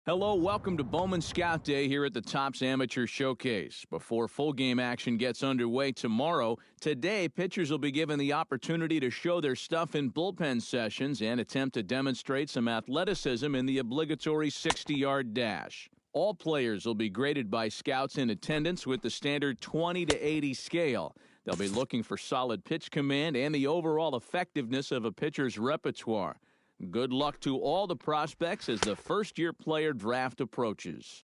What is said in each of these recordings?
Hello, welcome to Bowman Scout Day here at the Topps Amateur Showcase. Before full game action gets underway tomorrow, today pitchers will be given the opportunity to show their stuff in bullpen sessions and attempt to demonstrate some athleticism in the obligatory 60-yard dash. All players will be graded by scouts in attendance with the standard 20 to 80 scale. They'll be looking for solid pitch command and the overall effectiveness of a pitcher's repertoire. Good luck to all the prospects as the first-year player draft approaches.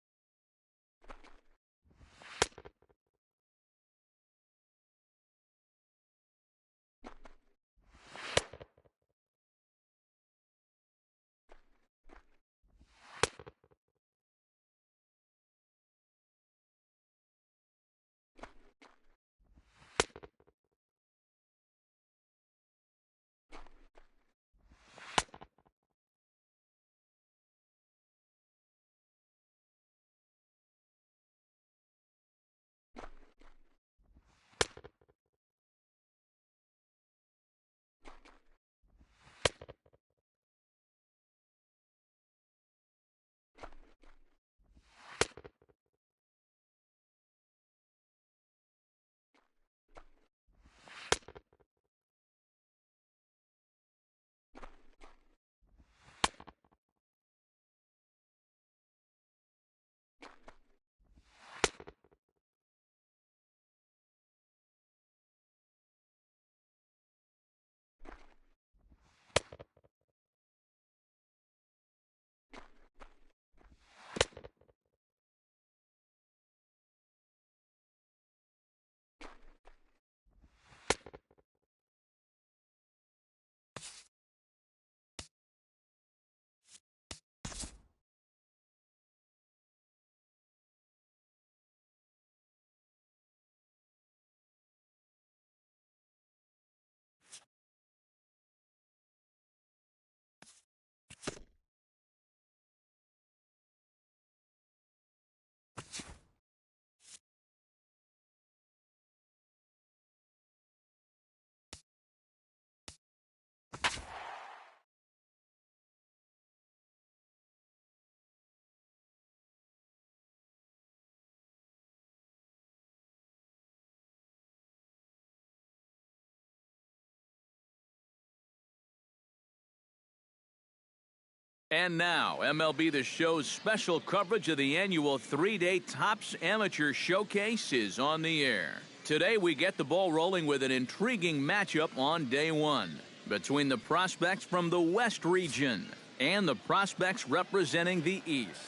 And now, MLB The Show's special coverage of the annual three-day Topps Amateur Showcase is on the air. Today, we get the ball rolling with an intriguing matchup on day one between the prospects from the West region and the prospects representing the East.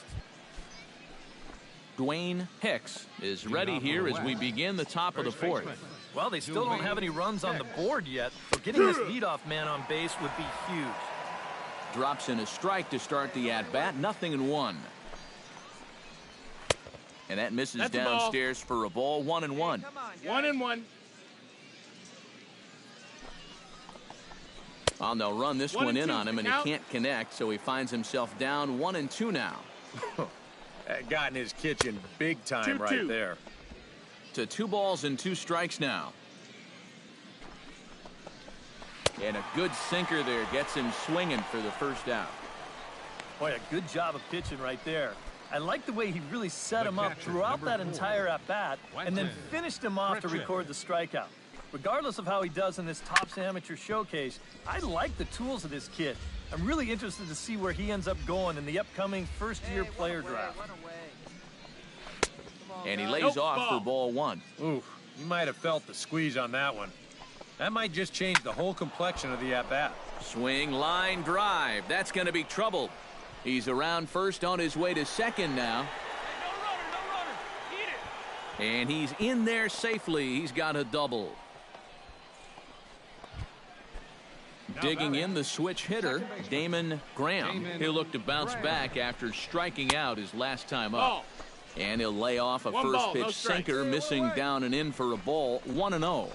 Dwayne Hicks is ready here as we begin the top of the fourth. Well, they still don't have any runs on the board yet, so getting this leadoff man on base would be huge. Drops in a strike to start the at-bat, 0-1. And that misses downstairs for a ball, 1-1. 1-1. Well, they'll run this one in on him, and he can't connect, so he finds himself down 1-2 now. That got in his kitchen big time 2-2. right there. To 2 balls and 2 strikes now. And a good sinker there gets him swinging for the first out. Boy, a good job of pitching right there. I like the way he really set him up throughout that entire at-bat and then finished him off to record the strikeout. Regardless of how he does in this Topps Amateur Showcase, I like the tools of this kid. I'm really interested to see where he ends up going in the upcoming first-year player draft. And he lays off for ball 1. Ooh, you might have felt the squeeze on that one. That might just change the whole complexion of the at-bat. Swing, line, drive. That's going to be trouble. He's around first on his way to second now. No runner. Eat it. And he's in there safely. He's got a double. Digging in the switch hitter, Damon Graham. He'll look to bounce back after striking out his last time up. And he'll lay off a first pitch sinker, missing down and in for a ball, 1-0.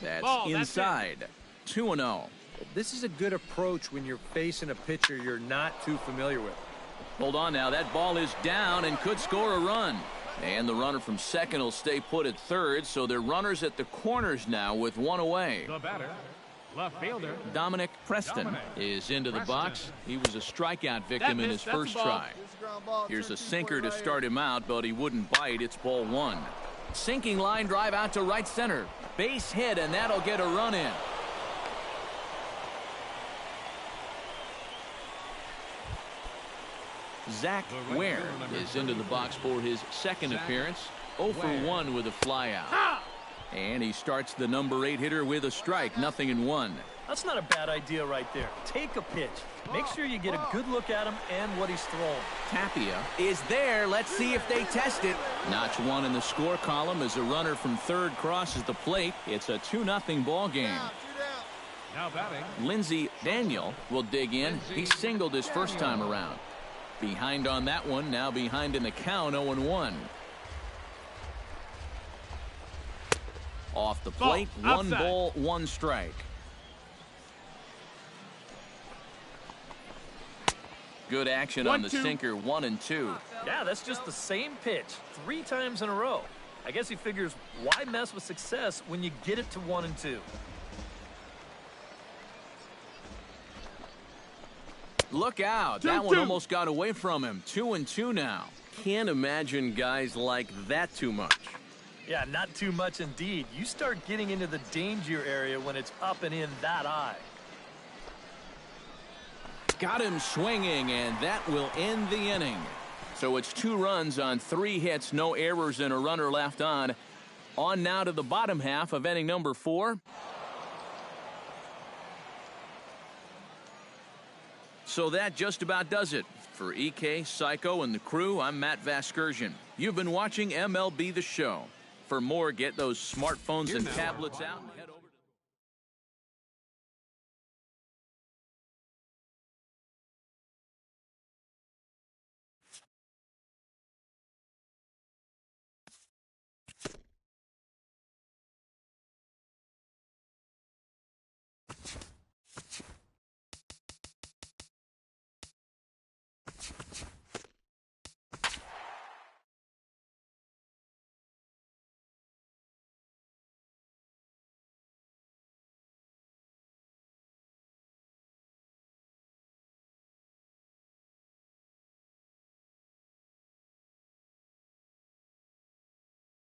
That's inside, 2-0. This is a good approach when you're facing a pitcher you're not too familiar with. Hold on now, that ball is down and could score a run. And the runner from second will stay put at third, so they're runners at the corners now with 1 away. The batter, Left fielder. Dominic Preston is into the box. He was a strikeout victim in his first try. Here's a sinker to start him out, but he wouldn't bite. It's ball one. Sinking line drive out to right center. Base hit, and that'll get a run in. Zach Ware is into the box for his second appearance. 0 for 1 with a flyout. And he starts the number 8 hitter with a strike. 0-1. That's not a bad idea right there. Take a pitch. Make sure you get a good look at him and what he's throwing. Tapia is there. Let's see if they test it. Notch 1 in the score column as a runner from third crosses the plate. It's a 2-0 ball game. Now batting. Lindsey Daniel will dig in. He singled his first time around. Behind on that one. Now behind in the count. 0-1. Off the plate. One ball, one strike. Good action on the sinker. 1-2. Yeah, that's just the same pitch 3 times in a row. I guess he figures, why mess with success when you get it to 1-2? Look out. That one almost got away from him. 2-2 now. Can't imagine guys like that too much. Yeah, not too much indeed. You start getting into the danger area when it's up and in that high. Got him swinging, and that will end the inning. So it's 2 runs on 3 hits, no errors, and a runner left on. On now to the bottom half of inning number 4. So that just about does it. For EK, Psycho, and the crew, I'm Matt Vasgersian. You've been watching MLB The Show. For more, get those smartphones and tablets out and head over.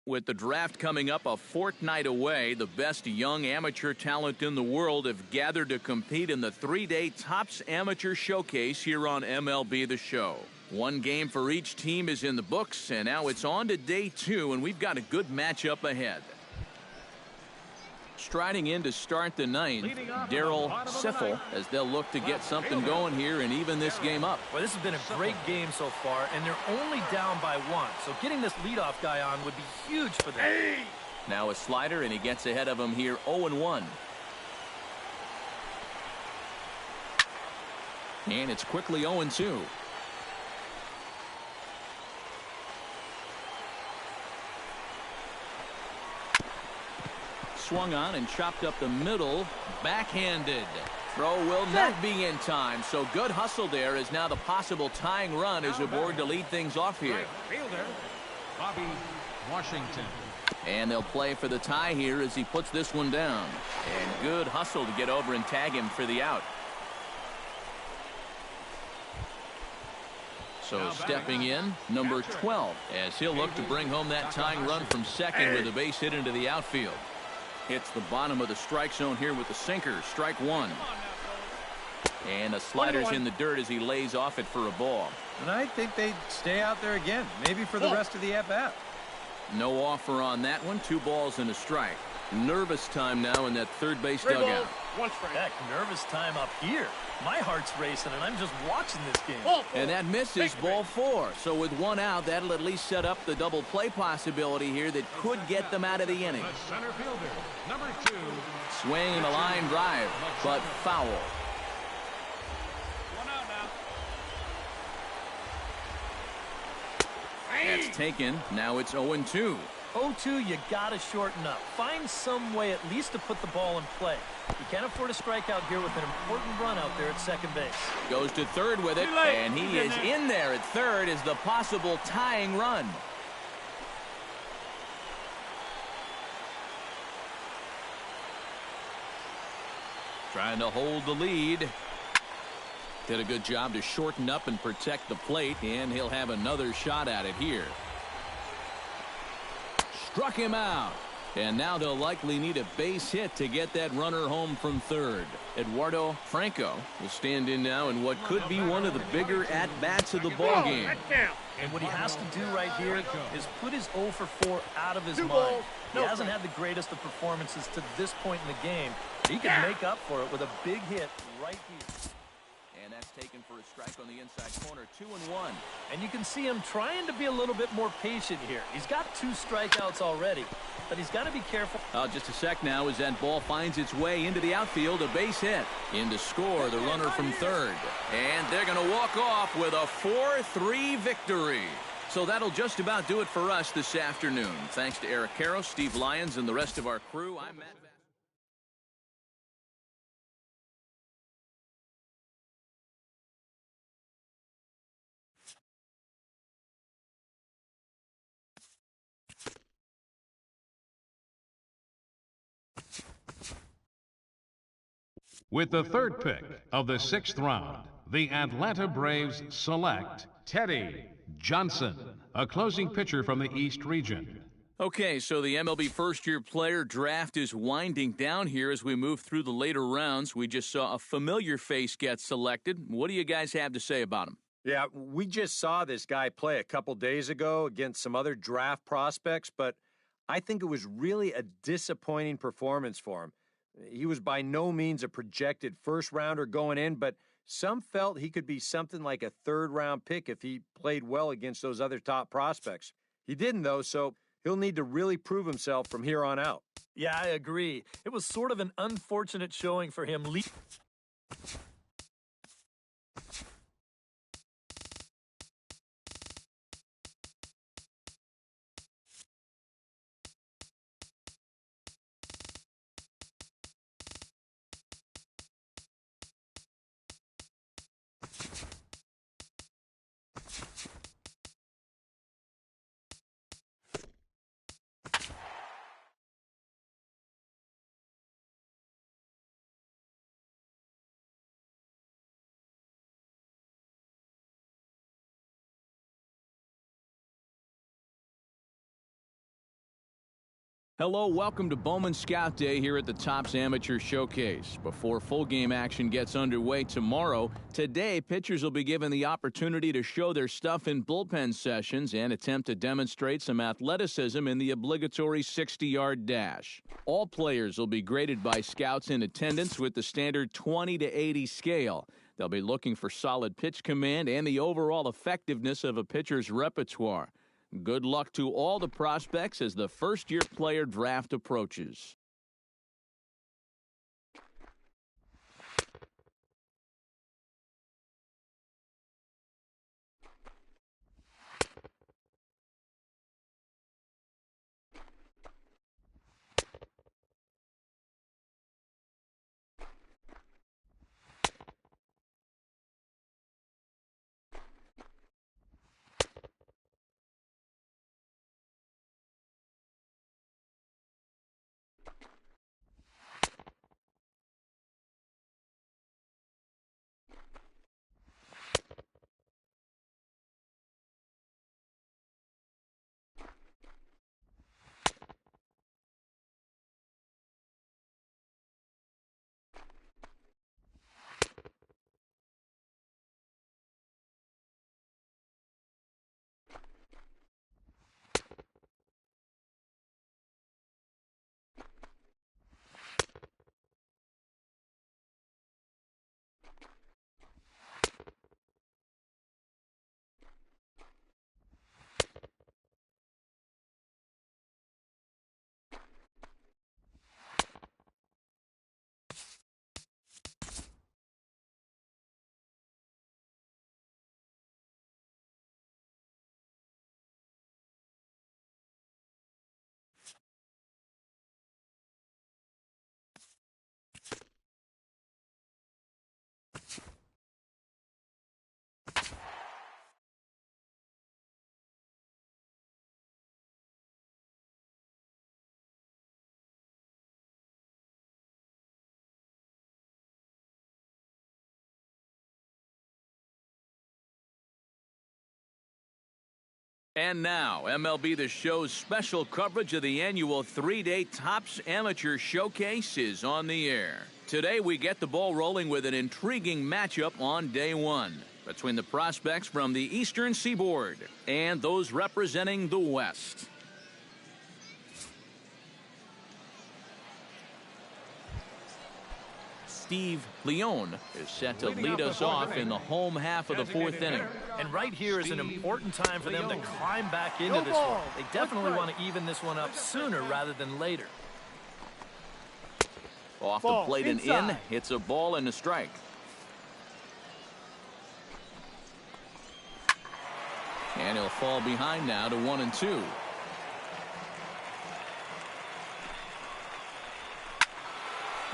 With the draft coming up a fortnight away, the best young amateur talent in the world have gathered to compete in the 3-day Topps Amateur Showcase here on MLB The Show. 1 game for each team is in the books, and now it's on to day 2, and we've got a good matchup ahead. Striding in to start the 9th, Daryl Siffel, as they'll look to get something going here and even this game up. Well, this has been a great game so far, and they're only down by 1. So getting this leadoff guy on would be huge for them. Now a slider, and he gets ahead of him here 0-1. And it's quickly 0-2. Swung on and chopped up the middle. Backhanded. Throw will not be in time. So good hustle there as now the possible tying run is aboard to lead things off here. Fielder, Bobby Washington. And they'll play for the tie here as he puts this one down. And good hustle to get over and tag him for the out. So stepping in, number 12, as he'll look to bring home that tying run from second with a base hit into the outfield. Hits the bottom of the strike zone here with the sinker. Strike 1. And a slider's in the dirt as he lays off it for a ball. And I think they stay out there again, maybe for the rest of the at-bat. No offer on that one. 2 balls and a strike. Nervous time now in that third base dugout. Heck, nervous time up here. My heart's racing, and I'm just watching this game. And that misses ball 4. So with 1 out, that'll at least set up the double play possibility here that could get them out of the inning. The center fielder, number 2. Swing and a line drive, but foul. 1 out now. That's taken. Now it's 0-2. 0-2, you gotta shorten up. Find some way at least to put the ball in play. You can't afford a strikeout here with an important run out there at second base. Goes to third with it, and he is in there at third as the possible tying run. Trying to hold the lead. Did a good job to shorten up and protect the plate, and he'll have another shot at it here. Struck him out. And now they'll likely need a base hit to get that runner home from third. Eduardo Franco will stand in now in what could be one of the bigger at-bats of the ballgame. And what he has to do right here is put his 0 for 4 out of his mind. He hasn't had the greatest of performances to this point in the game. He can make up for it with a big hit right here. And that's taken for a strike on the inside corner, 2-1. And you can see him trying to be a little bit more patient here. He's got 2 strikeouts already, but he's got to be careful. Just a sec now as that ball finds its way into the outfield, a base hit. In to score, the runner from third. And they're going to walk off with a 4-3 victory. So that'll just about do it for us this afternoon. Thanks to Eric Caro, Steve Lyons, and the rest of our crew. I'm Matt. With the third pick of the 6th round, the Atlanta Braves select Teddy Johnson, a closing pitcher from the East region. Okay, so the MLB first-year player draft is winding down here as we move through the later rounds. We just saw a familiar face get selected. What do you guys have to say about him? Yeah, we just saw this guy play a couple days ago against some other draft prospects, but I think it was really a disappointing performance for him. He was by no means a projected first-rounder going in, but some felt he could be something like a third-round pick if he played well against those other top prospects. He didn't, though, so he'll need to really prove himself from here on out. Yeah, I agree. It was sort of an unfortunate showing for him. Hello, welcome to Bowman Scout Day here at the Topps Amateur Showcase. Before full game action gets underway tomorrow, today pitchers will be given the opportunity to show their stuff in bullpen sessions and attempt to demonstrate some athleticism in the obligatory 60-yard dash. All players will be graded by scouts in attendance with the standard 20 to 80 scale. They'll be looking for solid pitch command and the overall effectiveness of a pitcher's repertoire. Good luck to all the prospects as the first-year player draft approaches. And now, MLB The Show's special coverage of the annual 3-day Topps Amateur Showcase is on the air. Today, we get the ball rolling with an intriguing matchup on day one between the prospects from the Eastern Seaboard and those representing the West. Steve Leone is set to lead us off in the home half of the fourth inning. And right here is an important time for them to climb back into this one. They definitely want to even this one up sooner rather than later. Off the plate and in. It's a ball and a strike. And he'll fall behind now to 1-2.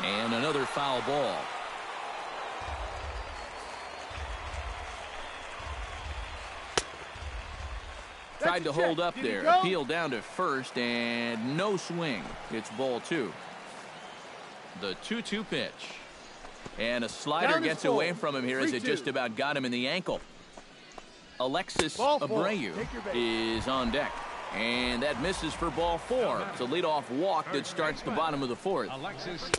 And another foul ball. Tried to hold up there. Appeal down to first and no swing. It's ball 2. The 2-2 pitch. And a slider gets away from him here as it just about got him in the ankle. Alexis Abreu is on deck. And that misses for ball 4. It's a leadoff walk that starts the bottom of the fourth.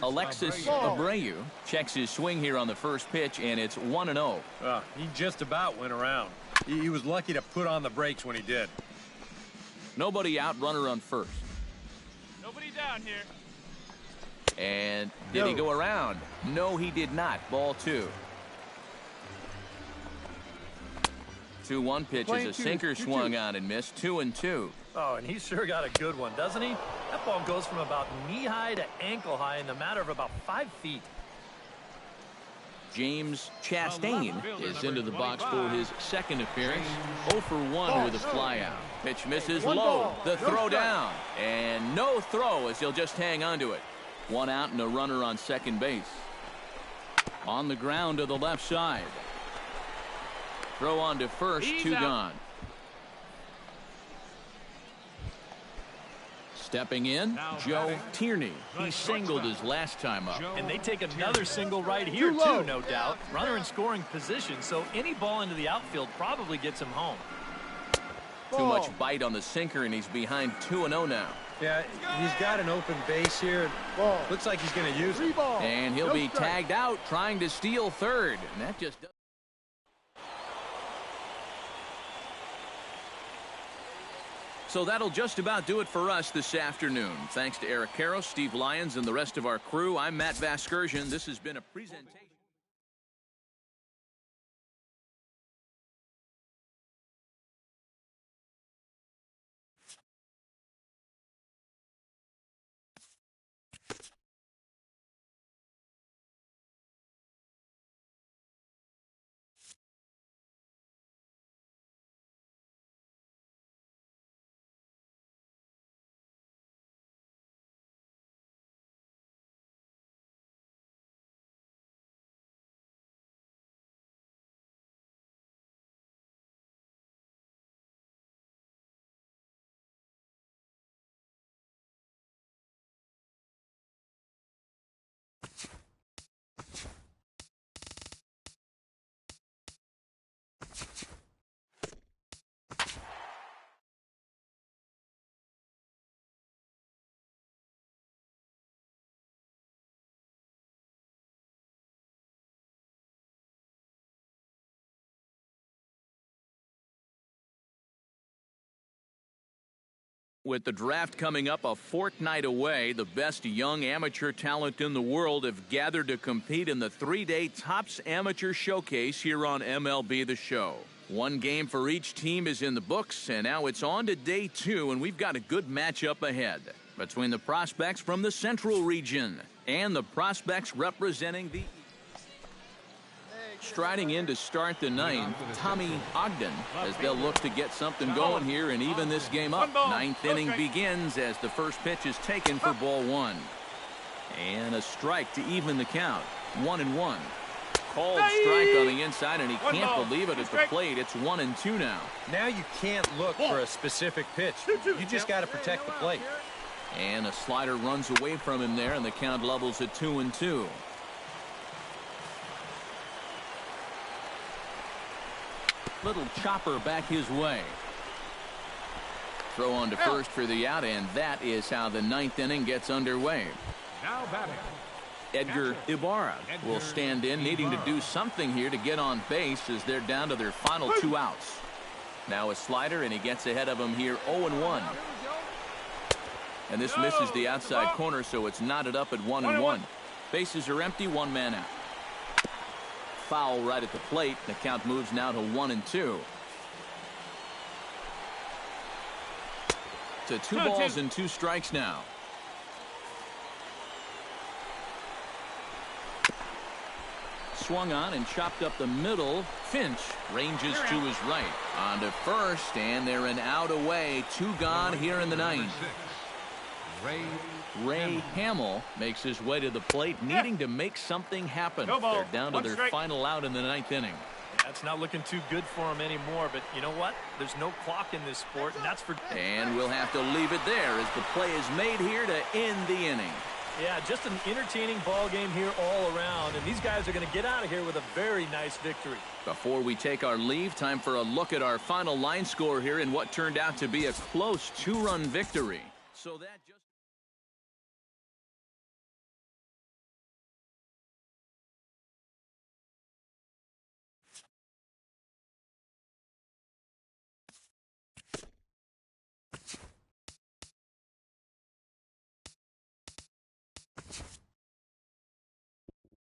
Alexis Abreu checks his swing here on the first pitch, and it's 1-0. He just about went around. He was lucky to put on the brakes when he did. Nobody out, runner on first. Nobody down here. And did he go around? No, he did not. Ball 2. 2-1 pitch is a sinker swung on and missed. 2-2. Oh, and he sure got a good one, doesn't he? That ball goes from about knee-high to ankle-high in the matter of about 5 feet. James Chastain is into the box for his second appearance. 0 for 1 with a flyout. Pitch misses low. The throw down. And no throw as he'll just hang on to it. 1 out and a runner on second base. On the ground to the left side. Throw on to first. 2 gone. Stepping in, Joe Tierney. He singled his last time up. And they take another single right here, too, no doubt. Runner in scoring position, so any ball into the outfield probably gets him home. Too much bite on the sinker, and he's behind 2-0 now. Yeah, he's got an open base here. Looks like he's going to use it. And he'll be tagged out trying to steal third. And that just does. So that'll just about do it for us this afternoon. Thanks to Eric Karros, Steve Lyons, and the rest of our crew. I'm Matt Vasgersian. This has been a presentation. With the draft coming up a fortnight away, the best young amateur talent in the world have gathered to compete in the 3-day Topps Amateur Showcase here on MLB The Show. 1 game for each team is in the books, and now it's on to day 2, and we've got a good matchup ahead between the prospects from the Central region and the prospects representing the Striding in to start the 9th, Tommy Ogden, as they'll look to get something going here and even this game up. 9th inning begins as the first pitch is taken for ball 1. And a strike to even the count. 1-1. Called strike on the inside, and he can't believe it at the plate. It's 1-2 now. Now you can't look for a specific pitch. You just got to protect the plate. And a slider runs away from him there, and the count levels at 2-2. Little chopper back his way. Throw on to first for the out, and that is how the ninth inning gets underway. Now batting. Edgar Ibarra will stand in, needing to do something here to get on base as they're down to their final 2 outs. Now a slider, and he gets ahead of him here 0-1. And this misses the outside corner, so it's knotted up at 1-1. Bases are empty, 1 man out. Foul right at the plate. The count moves now to 1-2. To 2 balls and 2 strikes now. Swung on and chopped up the middle. Finch ranges to his right. On to first, and they're an out away. 2 gone here in the ninth. Ray Hamill makes his way to the plate, needing to make something happen. They're down to their final out in the ninth inning. That's not looking too good for him anymore, but you know what? There's no clock in this sport, and that's for... And we'll have to leave it there as the play is made here to end the inning. Yeah, just an entertaining ball game here all around, and these guys are going to get out of here with a very nice victory. Before we take our leave, time for a look at our final line score here in what turned out to be a close 2-run victory. So that just...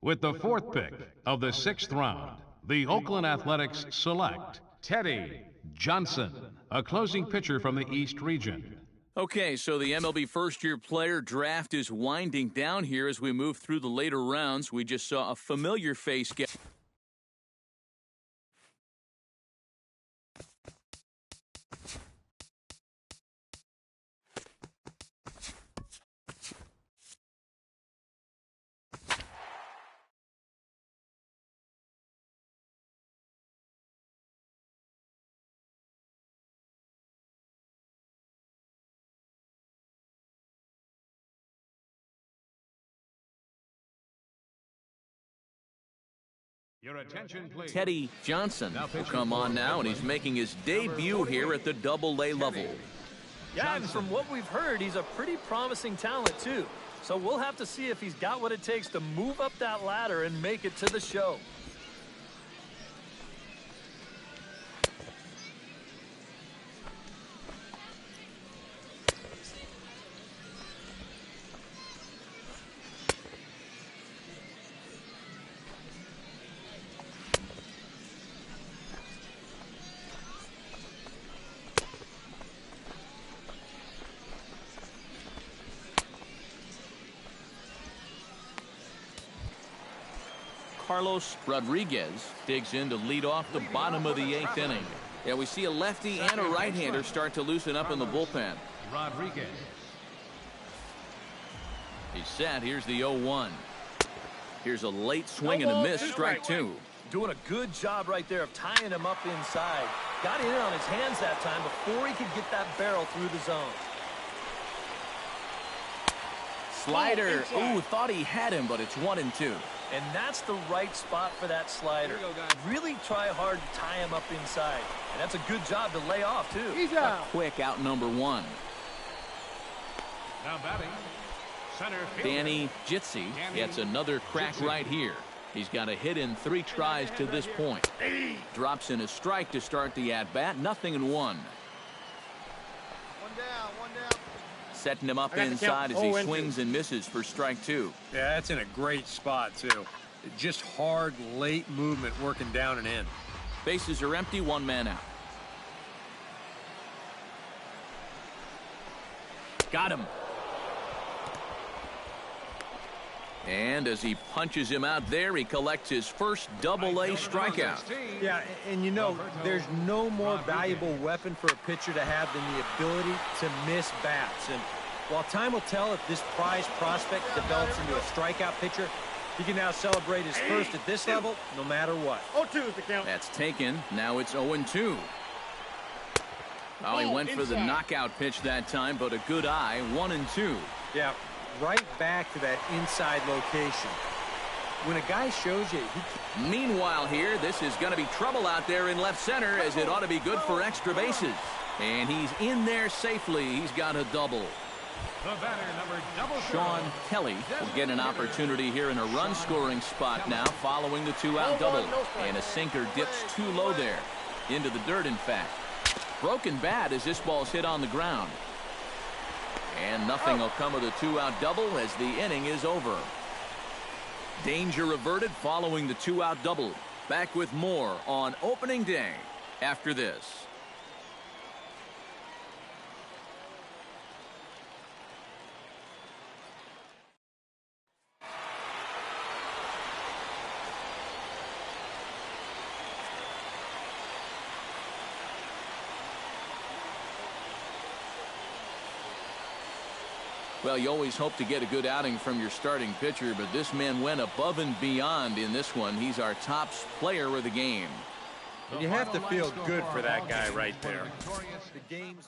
With the 4th pick of the 6th round, the Oakland Athletics select Teddy Johnson, a closing pitcher from the East region. Okay, so the MLB first-year player draft is winding down here as we move through the later rounds. We just saw a familiar face get... Your attention, please. Teddy Johnson will come on now, and he's making his debut here at the Double-A level. Yeah, and from what we've heard, he's a pretty promising talent, too. So we'll have to see if he's got what it takes to move up that ladder and make it to the show. Carlos Rodriguez digs in to lead off the bottom of the 8th inning. Yeah, we see a lefty and a right-hander start to loosen up in the bullpen. Rodriguez. He's set. Here's the 0-1. Here's a late swing and a miss. Strike 2. Doing a good job right there of tying him up inside. Got in on his hands that time before he could get that barrel through the zone. Slider. Ooh, thought he had him, but it's 1-2. And that's the right spot for that slider. Really try hard to tie him up inside. And that's a good job to lay off, too. He's out. A quick out number 1. Now batting, center fielder Danny Jitsi gets another crack right here. He's got a hit in 3 tries to this point. Drops in a strike to start the at-bat. 0-1. One down. Setting him up inside as he swings and misses for strike 2. Yeah, that's in a great spot, too. Just hard, late movement working down and in. Bases are empty, 1 man out. Got him. And as he punches him out there, he collects his first Double-A strikeout. Yeah, and you know, there's no more valuable weapon for a pitcher to have than the ability to miss bats. And while time will tell if this prize prospect develops into a strikeout pitcher, he can now celebrate his first at this level no matter what. 0-2 is the count. That's taken. Now it's 0-2. Well, he went for the knockout pitch that time, but a good eye. 1-2. Yeah. Right back to that inside location. When a guy shows you, Meanwhile here, this is going to be trouble out there in left center, as it ought to be good for extra bases. And he's in there safely. He's got a double. The batter, number double Sean Kelly will get an opportunity here in a run-scoring spot now following the two-out double. And a sinker dips too low there. Into the dirt, in fact. Broken bat as this ball's hit on the ground. And nothing will come of the two-out double as the inning is over. Danger averted following the two-out double. Back with more on opening day after this. Well, you always hope to get a good outing from your starting pitcher, but this man went above and beyond in this one. He's our top player of the game. And you have to feel good for that guy right there. The game's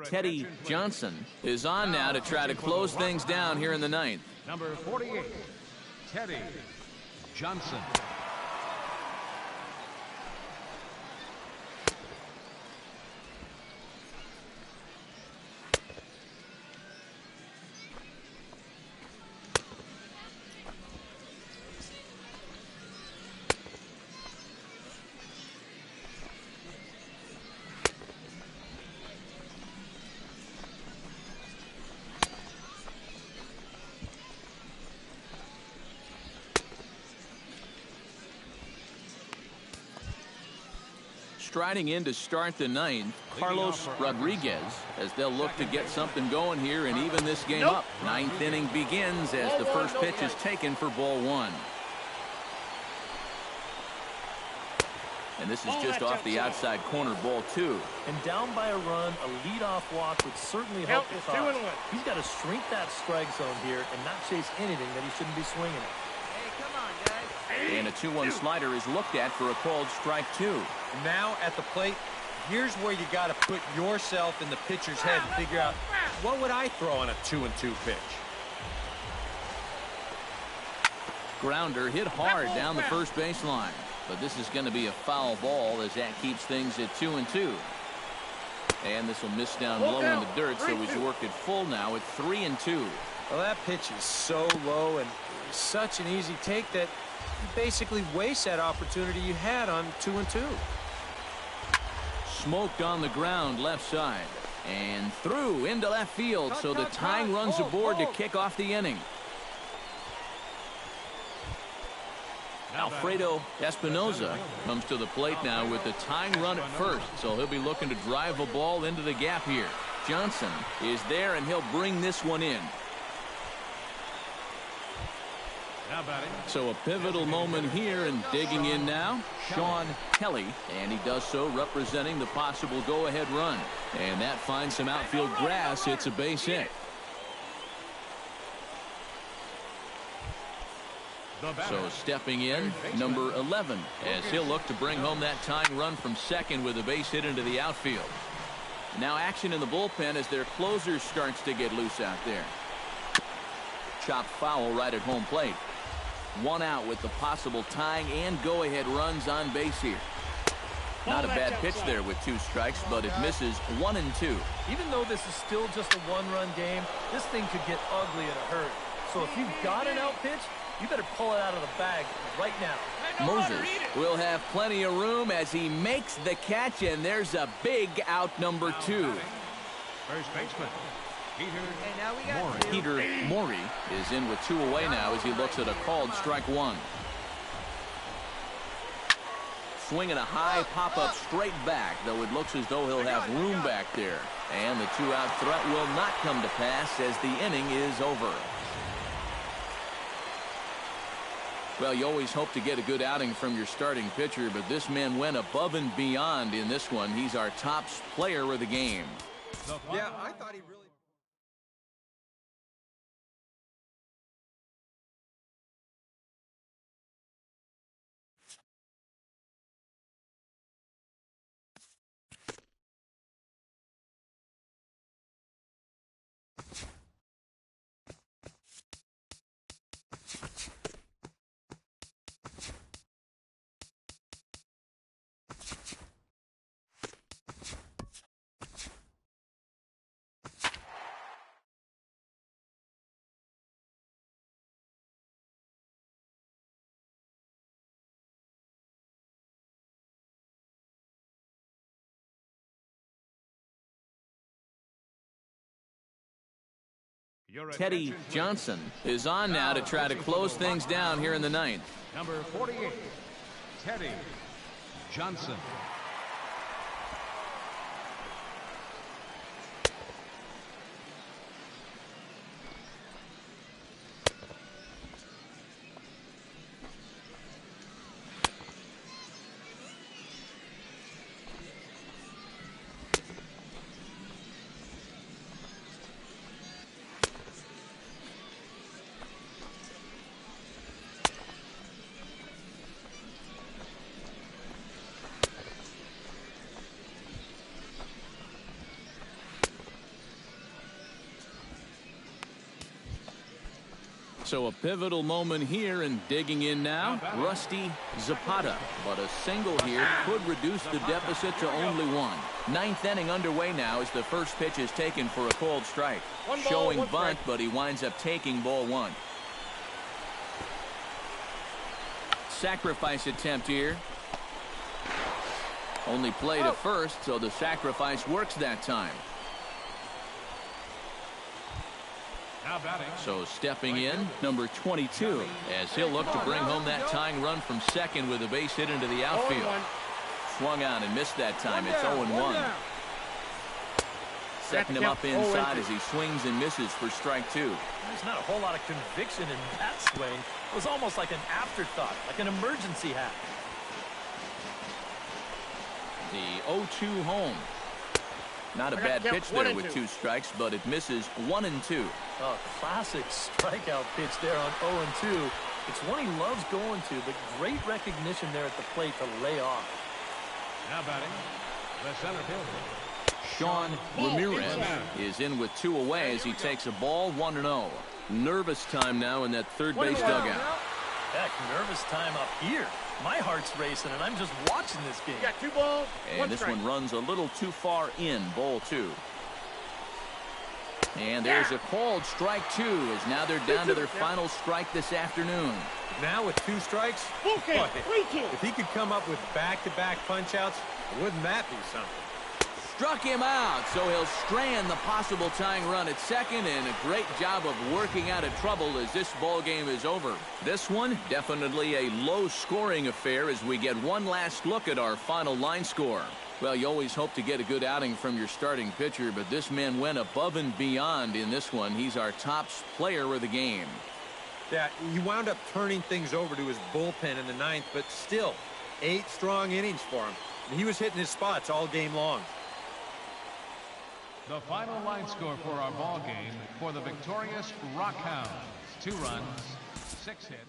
Teddy Johnson is on now to try to close things down here in the ninth. Number 48, Teddy Johnson. Striding in to start the ninth, Carlos Rodriguez, as they'll look to get something going here and even this game up. Ninth inning begins as the first pitch is taken for ball one. And this is just off the outside corner, ball two. And down by a run, a leadoff walk would certainly help the cause. He's got to shrink that strike zone here and not chase anything that he shouldn't be swinging at. And a 2-1 slider is looked at for a called strike two. Now at the plate, here's where you got to put yourself in the pitcher's head and figure out, what would I throw on a 2-2 pitch? Grounder hit hard down the first baseline, but this is going to be a foul ball as that keeps things at 2-2. And this will miss down low in the dirt, so he's worked it full now at 3-2. Well, that pitch is so low and such an easy take that you basically waste that opportunity you had on 2-2. Smoked on the ground left side and through into left field, so the tying runs aboard to kick off the inning. Alfredo Espinoza comes to the plate now with the tying run at first, so he'll be looking to drive a ball into the gap here. Johnson is there and he'll bring this one in. So a pivotal moment here, and digging in now, Sean Kelly, and he does so representing the possible go-ahead run. And that finds some outfield grass. It's a base hit. So stepping in, number 11, as he'll look to bring home that tying run from second with a base hit into the outfield. Now action in the bullpen as their closer starts to get loose out there. Chopped foul right at home plate. One out with the possible tying and go-ahead runs on base here. Not a bad pitch there with 2 strikes, but it misses 1-2. Even though this is still just a one-run game, this thing could get ugly in a hurry. So if you've got an out pitch, you better pull it out of the bag right now. Moses will have plenty of room as he makes the catch, and there's a big out, number 2. First baseman, Peter Morey is in with 2 away now as he looks at a called strike one. Swinging a high pop-up straight back, though it looks as though he'll have room back there. And the 2-out threat will not come to pass as the inning is over. Well, you always hope to get a good outing from your starting pitcher, but this man went above and beyond in this one. He's our top player of the game. Yeah, I thought he really... Teddy Johnson is on now to try to close things down here in the ninth. number 48, Teddy Johnson. So a pivotal moment here, and digging in now, Rusty Zapata. But a single here could reduce the deficit to only one. Ninth inning underway now as the first pitch is taken for a called strike. Showing bunt, but he winds up taking ball one. Sacrifice attempt here. Only play to first, so the sacrifice works that time. So stepping in, number 22, as he'll look to bring home that tying run from second with a base hit into the outfield. Swung on and missed that time. It's 0-1. Setting him up inside as he swings and misses for strike two. There's not a whole lot of conviction in that swing. It was almost like an afterthought, like an emergency hack. The 0-2 home. Not a bad pitch there with 2 strikes, but it misses 1-2. Oh, classic strikeout pitch there on 0-2. It's one he loves going to, but great recognition there at the plate to lay off. Now batting, the center fielder, Sean Ramirez is in with 2 away as he takes a ball 1-0. Nervous time now in that third base dugout. Heck, nervous time up here. My heart's racing, and I'm just watching this game. You got 2 balls, and this one runs a little too far in, ball 2. And there's a called strike 2, as now they're down to their final strike this afternoon. Now with 2 strikes, if he could come up with back-to-back punch-outs, wouldn't that be something? Struck him out, so he'll strand the possible tying run at second, and a great job of working out of trouble as this ball game is over. This one, definitely a low-scoring affair as we get one last look at our final line score. Well, you always hope to get a good outing from your starting pitcher, but this man went above and beyond in this one. He's our top player of the game. Yeah, he wound up turning things over to his bullpen in the 9th, but still, 8 strong innings for him. And he was hitting his spots all game long. the final line score for our ball game for the victorious Rockhounds. 2 runs, 6 hits.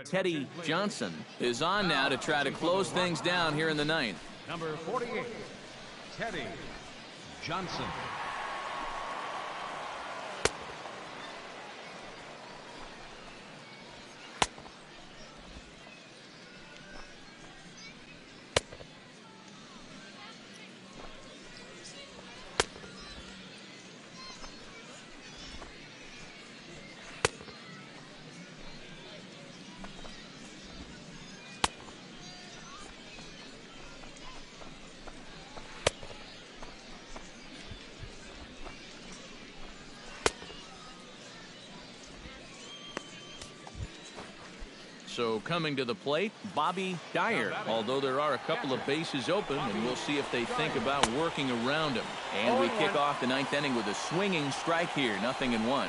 Teddy Johnson is on now to try to close things down here in the 9th. Number 48, Teddy Johnson. So coming to the plate, Bobby Dyer. Although there are a couple of bases open, and we'll see if they think about working around him. And we kick off the ninth inning with a swinging strike here. 0-1.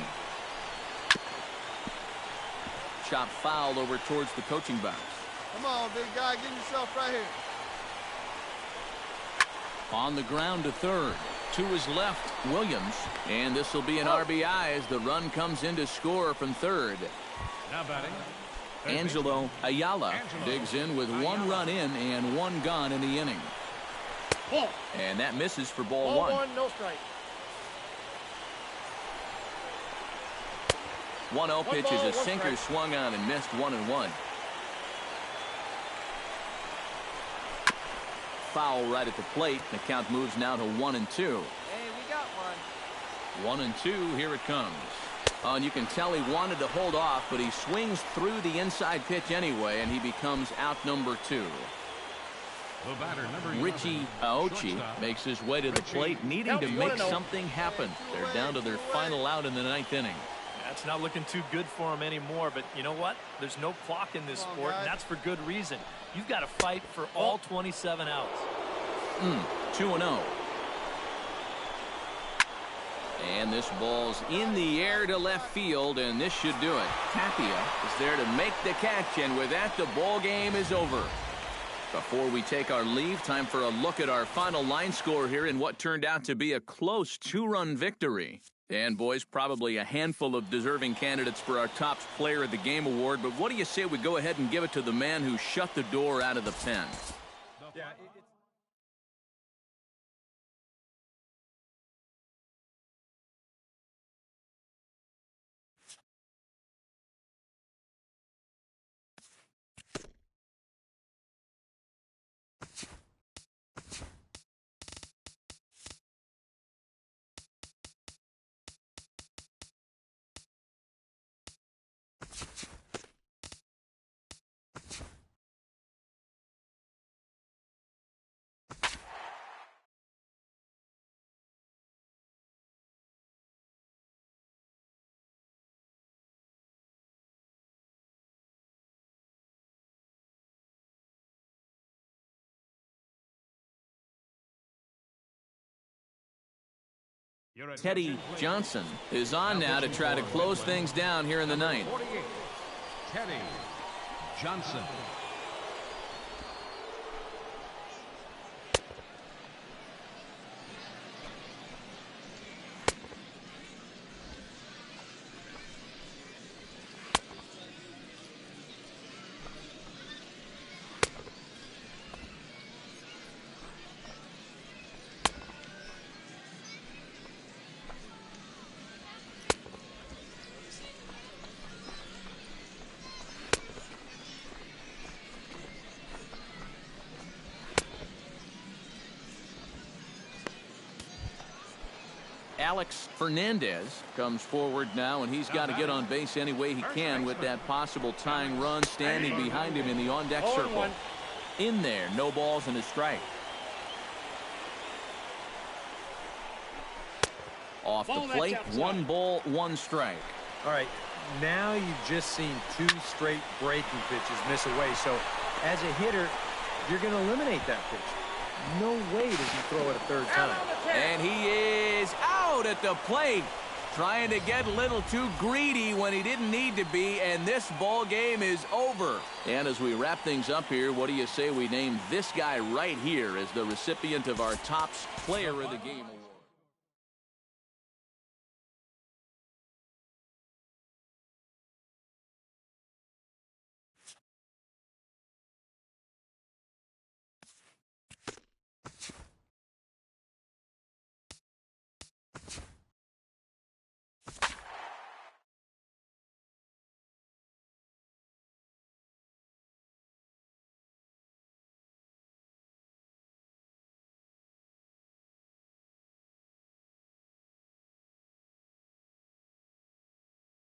Chop foul over towards the coaching box. Come on, big guy. Get yourself right here. On the ground to third. To his left, Williams. And this will be an RBI as the run comes in to score from third. Now batting, Angelo Ayala digs in with 1 run in and 1 gone in the inning. And that misses for ball 1. No strike. 1-0 pitch is a sinker swung on and missed. 1-1. Foul right at the plate. The count moves now to 1-2. Hey, we got one. 1-2. Here it comes. Oh, and you can tell he wanted to hold off, but he swings through the inside pitch anyway, and he becomes out number 2. the batter, number Richie Aochi makes his way to the plate, needing to make something happen. They're down to their final out in the ninth inning. That's not looking too good for him anymore, but you know what? There's no clock in this sport, and that's for good reason. You've got to fight for all 27 outs. 2-0. And this ball's in the air to left field, and this should do it. Tapia is there to make the catch, and with that, the ball game is over. Before we take our leave, time for a look at our final line score here in what turned out to be a close 2-run victory. And, boys, probably a handful of deserving candidates for our top player of the game award, but what do you say we go ahead and give it to the man who shut the door out of the pen? Yeah, Teddy Johnson is on now to try to close things down here in the ninth. 48, Teddy Johnson. Alex Fernandez comes forward now, and he's got to get on base any way he can with that possible tying run standing behind him in the on-deck circle. In there, no balls and a strike. Off the plate, 1 ball, 1 strike. all right, now you've just seen 2 straight breaking pitches miss away. So as a hitter, you're going to eliminate that pitch. No way does he throw it a third time. And he is out at the plate, trying to get a little too greedy when he didn't need to be, and this ball game is over. And as we wrap things up here, what do you say we name this guy right here as the recipient of our Topps Player of the Game award?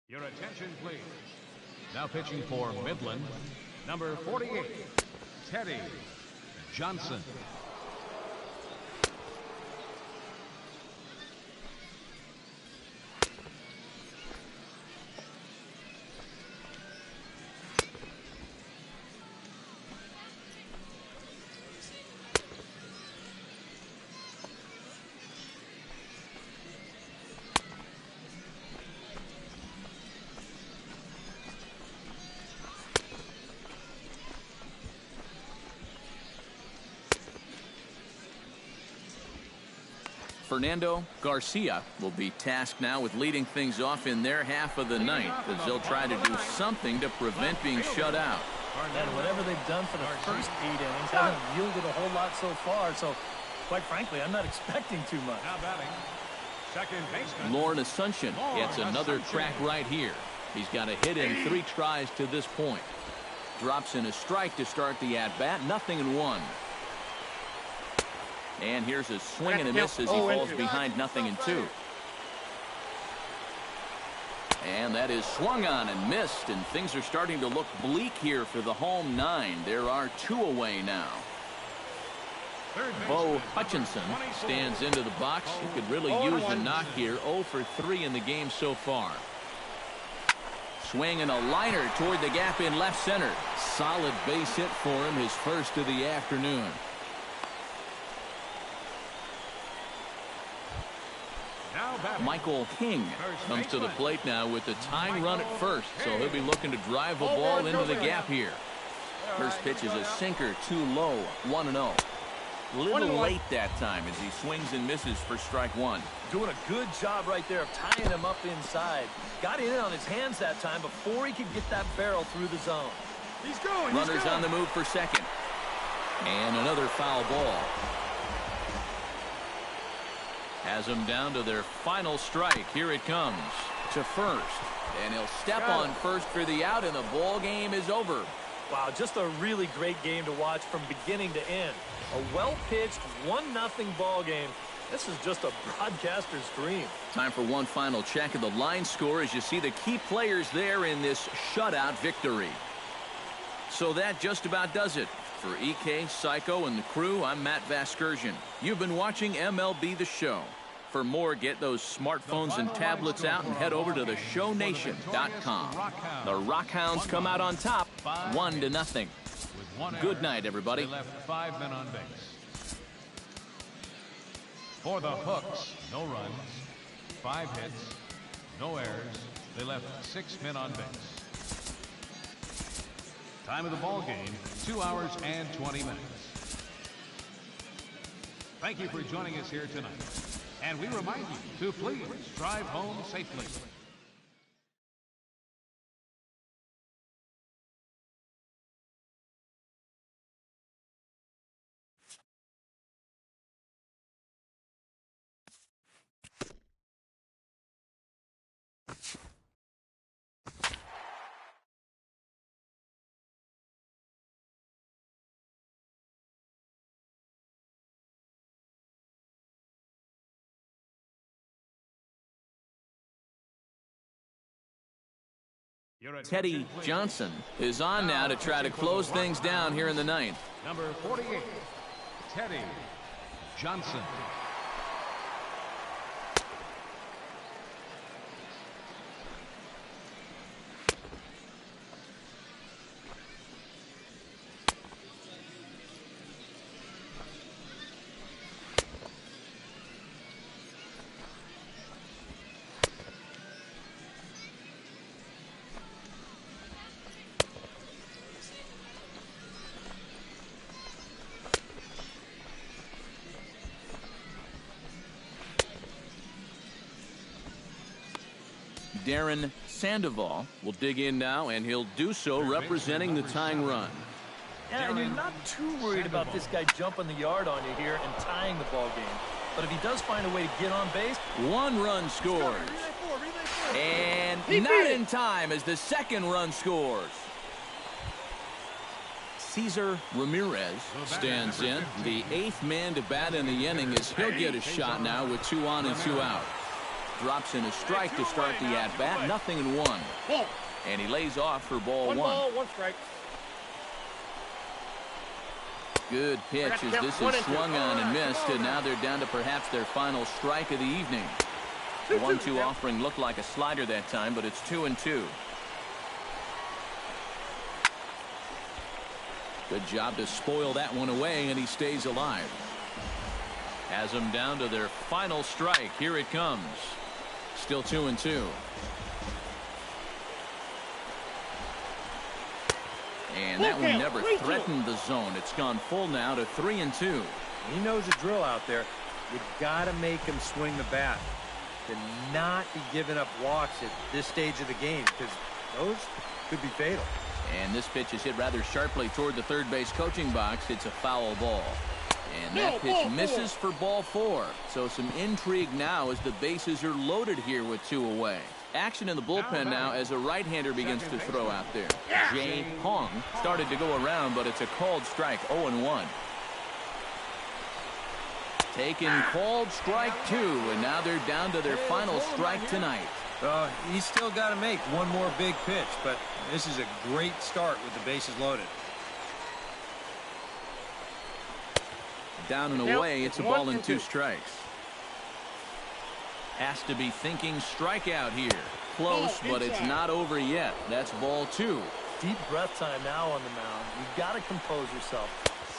Your attention, please. Now pitching for Midland, number 48, Teddy Johnson. Fernando Garcia will be tasked now with leading things off in their half of the ninth, as they'll try to do something to prevent being shut out. And whatever they've done for the first 8 innings hasn't yielded a whole lot so far, so quite frankly, I'm not expecting too much. Now batting, second baseman Lauren Asuncion gets another crack right here. He's got a hit in 3 tries to this point. Drops in a strike to start the at-bat, 0-1. And here's a swing and a miss as he falls behind 0-2. And that is swung on and missed, and things are starting to look bleak here for the home 9. There are 2 away now. Bo Hutchinson stands into the box. He could really use a knock here. 0 for 3 in the game so far. Swing and a liner toward the gap in left center. Solid base hit for him, his first of the afternoon. Michael King comes to the plate now with the tying run at first, so he'll be looking to drive a ball into the gap here. First pitch is a sinker, too low, 1-0. Little late that time as he swings and misses for strike 1. Doing a good job right there of tying him up inside. Got in on his hands that time before he could get that barrel through the zone. He's going. Runners on the move for second. And another foul ball. Has them down to their final strike. Here it comes to first. And he'll step on first for the out, and the ball game is over. Wow, just a really great game to watch from beginning to end. A well-pitched 1-0 ball game. This is just a broadcaster's dream. Time for one final check of the line score as you see the key players there in this shutout victory. So that just about does it. For EK, Psycho, and the crew, I'm Matt Vasgersian. You've been watching MLB The Show. For more, get those smartphones and tablets out and head over to theshownation.com. The Rockhounds come out on top, 1-0. Good night, everybody. They left 5 men on base. For the Hooks, no runs, 5 hits, no errors. They left 6 men on base. Time of the ball game, 2 hours and 20 minutes. Thank you for joining us here tonight. And we remind you to please drive home safely. Teddy Johnson is on now to try to close things down here in the ninth. Number 48, Teddy Johnson. Darren Sandoval will dig in now, and he'll do so representing the tying run. Yeah, and you're not too worried about this guy jumping the yard on you here and tying the ball game. But if he does find a way to get on base, 1 run scores. And not in time as the second run scores. Cesar Ramirez stands in. The 8th man to bat in the inning as he'll get a shot now with 2 on and 2 out. Drops in a strike to start the at-bat, 0-1. And he lays off for ball 1. 1 strike. Good pitch as this is swung on and missed, and now they're down to perhaps their final strike of the evening. The 1-2 offering looked like a slider that time, but it's 2-2. Good job to spoil that one away, and he stays alive. Has them down to their final strike. Here it comes. Still 2-2. And that one never threatened the zone. It's gone full now to 3-2. He knows the drill out there. You got to make him swing the bat. To not be giving up walks at this stage of the game, because those could be fatal. And this pitch is hit rather sharply toward the third base coaching box. It's a foul ball. And that pitch misses for ball 4. So some intrigue now as the bases are loaded here with 2 away. Action in the bullpen now as a right-hander begins to throw out there. Jay Hong started to go around, but it's a called strike, 0-1. Taken, called strike 2, and now they're down to their final strike tonight. He's still got to make one more big pitch, but this is a great start with the bases loaded. Down and away, it's a ball and 2 strikes. Has to be thinking strikeout here. Close, but it's not over yet. That's ball 2. Deep breath time now on the mound. You've got to compose yourself.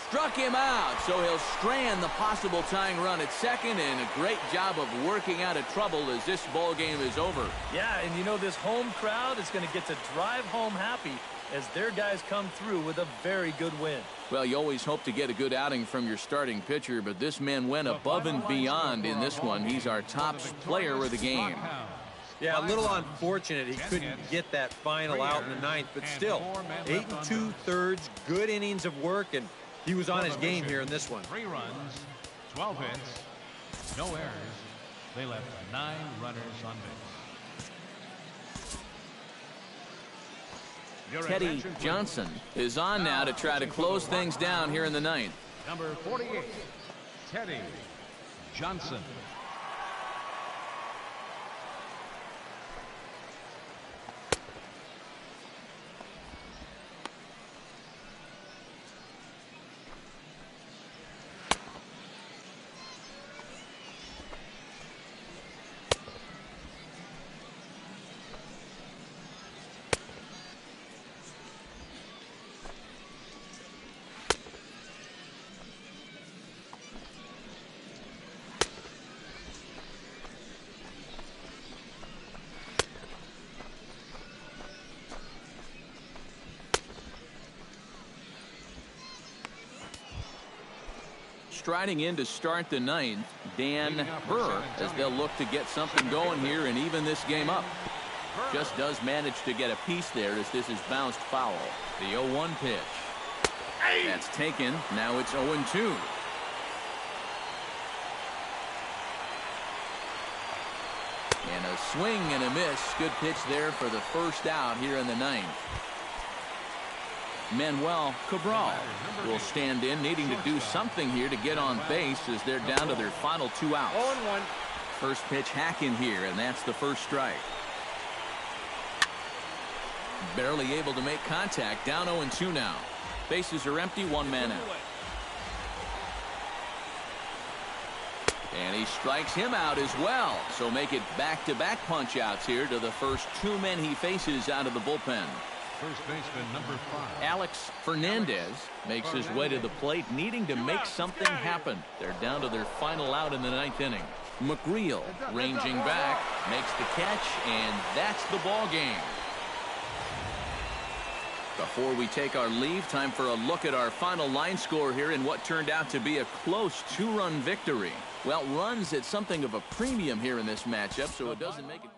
Struck him out, so he'll strand the possible tying run at second, and a great job of working out of trouble as this ball game is over. Yeah, and you know this home crowd is going to get to drive home happy as their guys come through with a very good win. Well, you always hope to get a good outing from your starting pitcher, but this man went above and beyond in this one. He's our top player of the game. Yeah, a little unfortunate he couldn't get that final out in the 9th, but still, 8 2/3, good innings of work, and he was on his game here in this one. 3 runs, 12 hits, no errors. They left 9 runners on base. Teddy Johnson is on now to try to close things down here in the 9th. Number 48, Teddy Johnson. Striding in to start the 9th, Dan Burr, as they'll look to get something going here and even this game up. Just does manage to get a piece there as this is bounced foul. The 0-1 pitch. That's taken. Now it's 0-2. And a swing and a miss. Good pitch there for the first out here in the 9th. Manuel Cabral will stand in, needing to do something here to get on base as they're down to their final 2 outs. 0-1. First pitch hack in here, and that's the first strike. Barely able to make contact. Down 0-2 now. Bases are empty, 1 man out. And he strikes him out as well. So make it back-to-back punch-outs here to the first 2 men he faces out of the bullpen. First baseman number 5. Alex Fernandez makes his way to the plate, needing to make something happen. They're down to their final out in the 9th inning. McGreal ranging back, makes the catch, and that's the ball game. Before we take our leave, time for a look at our final line score here in what turned out to be a close 2-run victory. Well, runs at something of a premium here in this matchup, so it doesn't make it